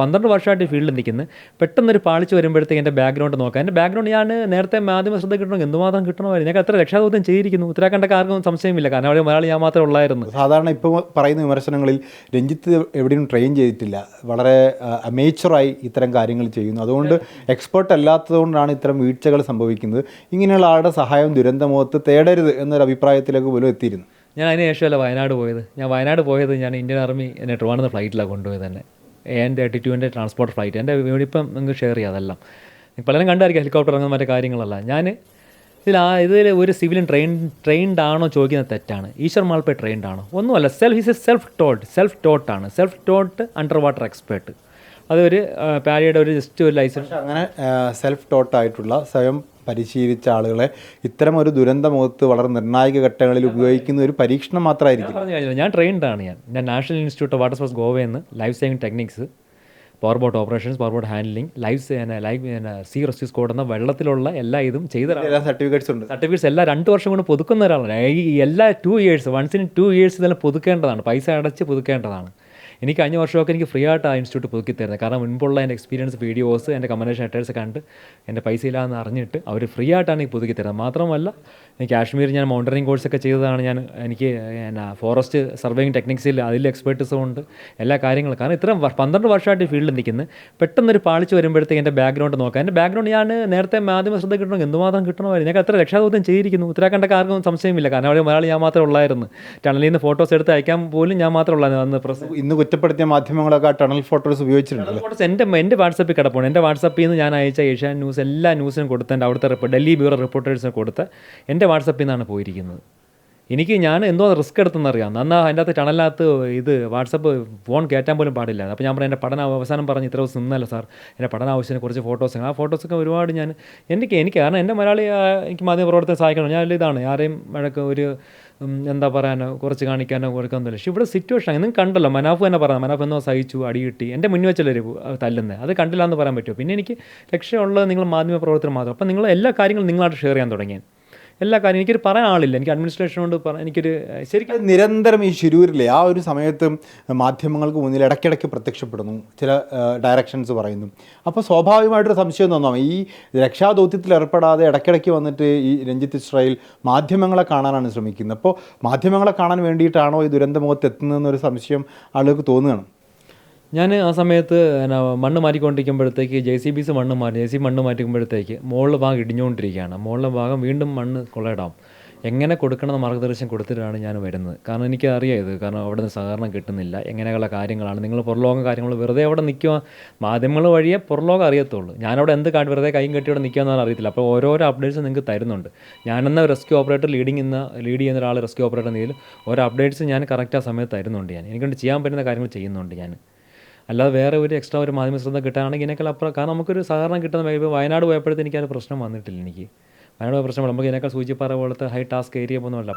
12 വർഷമായിട്ട് ഈ ഫീൽഡിൽ നിൽക്കുന്നത്. പെട്ടെന്നൊരു പാളിച്ച് വരുമ്പോഴത്തേക്ക് എൻ്റെ ബാക്ക്ഗ്രൗണ്ട് നോക്കാം. എൻ്റെ ബാക്ക്ഗ്രൗണ്ട് ഞാൻ നേരത്തെ മാധ്യമ ശ്രദ്ധ കിട്ടണമെങ്കിൽ എന്തുമാത്രം കിട്ടണമായിരുന്നു. ഞാൻ എത്ര രക്ഷാദൗത്യം ചെയ്തിരിക്കുന്നു. ഉത്തരാഖണ്ഡൊക്കെ ആർക്കും സംശയമില്ല. കാരണം അവിടെ മലയാളി ഞാൻ മാത്രമേ ഉള്ളായിരുന്നു. സാധാരണ ഇപ്പോൾ പറയുന്ന വിമർശനങ്ങളിൽ രഞ്ജിത്ത് എവിടെയും ട്രെയിൻ ചെയ്തിട്ടില്ല, വളരെ അമേച്ചറായി ഇത്തരം കാര്യങ്ങൾ ചെയ്യുന്നു, അതുകൊണ്ട് എക്സ്പേർട്ട് അല്ലാത്തതുകൊണ്ടാണ് ഇത്തരം വീഴ്ചകൾ സംഭവിക്കുന്നത്, ഇങ്ങനെയുള്ള ആളുടെ സഹായം ദുരന്തമുഖത്ത് തേടരുത് എന്നൊരു അഭിപ്രായത്തിലേക്ക് പോലും എത്തിയിരുന്നു. ഞാൻ അതിന് ശേഷമല്ല വയനാട് പോയത്. വയനാട് പോയത് ഞാൻ ഇന്ത്യൻ ആർമി എന്നെ ട്രിവാൻഡ്രം ഫ്ലൈറ്റിലാണ് കൊണ്ടുപോയത് തന്നെ. AN-32 transport flight. എൻ്റെ ഇപ്പം നിങ്ങൾക്ക് ഷെയർ ചെയ്യാം. അതെല്ലാം പലരും കണ്ടായിരിക്കും, ഹെലികോപ്റ്റർ അങ്ങനെ മറ്റേ കാര്യങ്ങളല്ല. ഞാൻ ഇതിൽ ഒരു സിവിലിയൻ ട്രെയിൻഡ് ആണോ ചോദിക്കുന്നത് തെറ്റാണ്. ഈശ്വർ മാൽപേ ട്രെയിൻഡ് ആണോ? ഒന്നുമല്ല. സെൽഫ് ടോട്ടാണ്. Self taught under water expert. അതൊരു പാരിയുടെ ഒരു ജസ്റ്റ് ഒരു ലൈസൻസ്. അങ്ങനെ സെൽഫ് ടോട്ടായിട്ടുള്ള സ്വയം പരിശീലിച്ച ആളുകളെ ഇത്തരം ഒരു ദുരന്തമുഖത്ത് വളരെ നിർണായക ഘട്ടങ്ങളിൽ ഉപയോഗിക്കുന്ന ഒരു പരീക്ഷണം മാത്രമായിരിക്കും. പറഞ്ഞു കഴിഞ്ഞാൽ ഞാൻ ട്രെയിൻഡാണ്. ഞാൻ national institute of water sports ഗോവയിൽ നിന്ന് life saving techniques, power boat operations, power boat handling, life see rescue squad എന്ന വെള്ളത്തിലുള്ള എല്ലാ ഇതും ചെയ്ത സർട്ടിഫിക്കറ്റ്സ് ഉണ്ട്. സർട്ടിഫിക്കറ്റ്സ് എല്ലാം 2 വർഷം കൊണ്ട് പുതുക്കുന്ന ഒരാളാണ്. ഈ എല്ലാ 2 ഇയേഴ്സ്, വൺസ് ഇൻ 2 ഇയേഴ്സ് ഇതെല്ലാം പുതുക്കേണ്ടതാണ്. പൈസ അടച്ച് പുതുക്കേണ്ടതാണ്. എനിക്ക് 5 വർഷമൊക്കെ എനിക്ക് ഫ്രീ ആയിട്ട് ആ ഇൻസ്റ്റിറ്റ്യൂട്ട് പുതുക്കി തരുന്നത്. കാരണം മുൻപുള്ള എൻ്റെ എക്സ്പീരിയൻസ് വീഡിയോസ്, എൻ്റെ കമൻറ്റേഷൻ ലെറ്റേഴ്സ് കണ്ട് എൻ്റെ പൈസ ഇല്ലാന്ന് അറിഞ്ഞിട്ട് അവർ ഫ്രീ ആയിട്ടാണ് എനിക്ക് പുതുക്കി തരുന്നത്. മാത്രമല്ല കാശ്മീർ ഞാൻ മൗണ്ടറിങ് കോഴ്സൊക്കെ ചെയ്തതാണ്. എനിക്ക് ഫോറസ്റ്റ് സർവേയിങ് ടെക്നിക്സിൽ അതിൽ എക്സ്പേർട്ടീസും ഉണ്ട്, എല്ലാ കാര്യങ്ങളും. കാരണം ഇത്രയും 12 വർഷമായിട്ട് ഈ ഫീൽഡിൽ നിൽക്കുന്നത്. പെട്ടെന്നൊരു പാളിച്ച് വരുമ്പോഴത്തേക്ക് എൻ്റെ ബാക്ക്ഗ്രൗണ്ട് നോക്കാം. എൻ്റെ ബാക്ക്ഗ്രൗണ്ട് ഞാൻ നേരത്തെ മാധ്യമ ശ്രദ്ധ കിട്ടണമെങ്കിൽ എന്തുമാത്രം കിട്ടണമായിരുന്നു. ഞാൻ എത്ര രക്ഷാദൗത്യം ചെയ്തിരിക്കുന്നു. ഉത്തരാഖണ്ഡൊക്കെ ആർക്കും സംശയമില്ല. കാരണം അവിടെ മലയാളി ഞാൻ മാത്രമേ ഉള്ളായിരുന്നു. ടണലിൽ നിന്ന് ഫോട്ടോസ് എടുത്ത് അയക്കാൻ പോലും ഞാൻ മാത്രമേ ഉള്ളായിരുന്നു അന്ന്. പ്രസ് ഇന്ന് കുറ്റപ്പെടുത്തിയ മാധ്യമങ്ങളൊക്കെ ടണൽ ഫോട്ടോസ് ഉപയോഗിച്ചിട്ടുണ്ട്. ഫോട്ടോസ് എൻ്റെ വാട്സപ്പിൽ കിടപ്പുണ്ട്. എൻ്റെ വാട്സപ്പിൽ നിന്ന് ഞാൻ അയച്ച ഏഷ്യാനെറ്റ് ന്യൂസ് എല്ലാ ന്യൂസിനും കൊടുത്ത്, എൻ്റെ അവിടുത്തെ ഡൽഹി ബ്യൂറോ റിപ്പോർട്ടേഴ്സിന് കൊടുത്ത് എൻ്റെ വാട്സപ്പിൽ നിന്നാണ് പോയിരിക്കുന്നത്. ഞാൻ എന്തോ റിസ്ക് എടുത്തെന്നറിയാം. എന്നാൽ അതിൻ്റെ അകത്ത് ടണലിനകത്ത് ഇത് വാട്സപ്പ് ഫോൺ കയറ്റാൻ പോലും പാടില്ല. അപ്പോൾ ഞാൻ പറഞ്ഞു എൻ്റെ പഠനം അവസാനം പറഞ്ഞ് ഇത്ര ദിവസം നിന്നല്ല സാർ, എൻ്റെ പഠന ആവശ്യത്തിന് കുറച്ച് ഫോട്ടോസ്. ആ ഫോട്ടോസൊക്കെ ഒരുപാട് എനിക്ക് കാരണം എൻ്റെ മലയാളി എനിക്ക് മാധ്യമപ്രവർത്തനം സഹായിക്കണം. ഞാൻ ഇതാണ് ആരെയും വഴക്ക് ഒരു എന്താ പറയാനോ കുറച്ച് കാണിക്കാനോ കൊടുക്കാനൊന്നുമില്ല. പക്ഷേ ഇവിടെ സിറ്റുവേഷൻ നിങ്ങൾക്ക് കണ്ടല്ലോ. മനാഫ് തന്നെ പറയാം, മനാഫ് എന്നോ സഹിച്ചു, അടി കിട്ടി, എൻ്റെ മുന്നിൽ വെച്ചല്ലേ തല്ലുന്നത്. അത് കണ്ടില്ല എന്ന് പറയാൻ പറ്റുമോ? പിന്നെ എനിക്ക് ലക്ഷ്യമുള്ളത് നിങ്ങൾ മാധ്യമപ്രവർത്തനം മാത്രം. അപ്പം നിങ്ങൾ എല്ലാ കാര്യങ്ങളും നിങ്ങളായിട്ട് ഷെയർ ചെയ്യാൻ തുടങ്ങി. എല്ലാ കാര്യം എനിക്കൊരു പറയാൻ ആളില്ല. എനിക്ക് അഡ്മിനിസ്ട്രേഷനോട് എനിക്കൊരു ശരിക്കും നിരന്തരം ഈ ശിരൂരിലെ ആ ഒരു സമയത്ത് മാധ്യമങ്ങൾക്ക് മുന്നിൽ ഇടയ്ക്കിടയ്ക്ക് പ്രത്യക്ഷപ്പെടുന്നു, ചില ഡയറക്ഷൻസ് പറയുന്നു. അപ്പോൾ സ്വാഭാവികമായിട്ടൊരു സംശയം തോന്നാം, ഈ രക്ഷാദൗത്യത്തിൽ ഏർപ്പെടാതെ ഇടയ്ക്കിടയ്ക്ക് വന്നിട്ട് ഈ രഞ്ജിത്ത് ഇസ്രായേൽ മാധ്യമങ്ങളെ കാണാനാണ് ശ്രമിക്കുന്നത്. അപ്പോൾ മാധ്യമങ്ങളെ കാണാൻ വേണ്ടിയിട്ടാണോ ഈ ദുരന്തമുഖത്ത് എത്തുന്നതെന്നൊരു സംശയം ആളുകൾക്ക് തോന്നുകയാണ്. ഞാൻ ആ സമയത്ത് മണ്ണ് മാറ്റിക്കൊണ്ടിരിക്കുമ്പോഴത്തേക്ക് JCB മണ്ണ് മാറ്റിക്കുമ്പോഴത്തേക്ക് മുകളിലെ ഭാഗം ഇടിഞ്ഞുകൊണ്ടിരിക്കുകയാണ്. മുകളിലെ ഭാഗം വീണ്ടും മണ്ണ് കൊള്ളയിടാം. എങ്ങനെ കൊടുക്കണമെന്ന് മാർഗ്ഗദർശനം കൊടുത്തിട്ടാണ് ഞാൻ വരുന്നത്. കാരണം എനിക്ക് അറിയാം ഇത്. കാരണം അവിടെ നിന്ന് സഹകരണം കിട്ടുന്നില്ല, എങ്ങനെയുള്ള കാര്യങ്ങളാണ്. നിങ്ങൾ പുറലോകം കാര്യങ്ങൾ വെറുതെ അവിടെ നിൽക്കുക, മാധ്യമങ്ങൾ വഴിയേ പുറലോകം അറിയത്തുള്ളൂ. ഞാനവിടെ എന്ത് വെറുതെ കൈയും കെട്ടി അവിടെ നിൽക്കുകയെന്നാണ് അറിയത്തില്ല. അപ്പോൾ ഓരോരോ അപ്ഡേറ്റ്സ് നിങ്ങൾക്ക് തരുന്നുണ്ട്. ഞാനെന്ന റെസ്ക്യൂ ഓപ്പറേറ്റർ ലീഡ് ചെയ്യുന്ന ഒരാൾ റെസ്ക്യൂ ഓപ്പറേറ്റർ എന്നതിൽ ഓരോ അപ്ഡേറ്റ്സ് ഞാൻ കറക്റ്റ് ആ സമയത്ത് തരുന്നുണ്ട്. എനിക്കൊണ്ട് ചെയ്യാൻ പറ്റുന്ന കാര്യങ്ങൾ ചെയ്യുന്നുണ്ട് ഞാൻ. അല്ലാതെ വേറെ ഒരു എക്സ്ട്രാ ഒരു മാധ്യമ ശ്രദ്ധ കിട്ടാണെങ്കിൽ ഇതിനേക്കാൾ അപ്പുറം. കാരണം നമുക്കൊരു സഹകരണം കിട്ടുന്ന ഇപ്പോൾ വയനാട് പോയപ്പോഴത്തേക്ക് എനിക്കൊരു പ്രശ്നം വന്നിട്ടില്ല. വയനാട് പോയ പ്രശ്നം നമുക്ക് ഇതിനേക്കാൾ സൂചിപ്പാറ പോലത്തെ ഹൈ ടാസ്ക് ഏരിയ പോകുന്നതല്ല.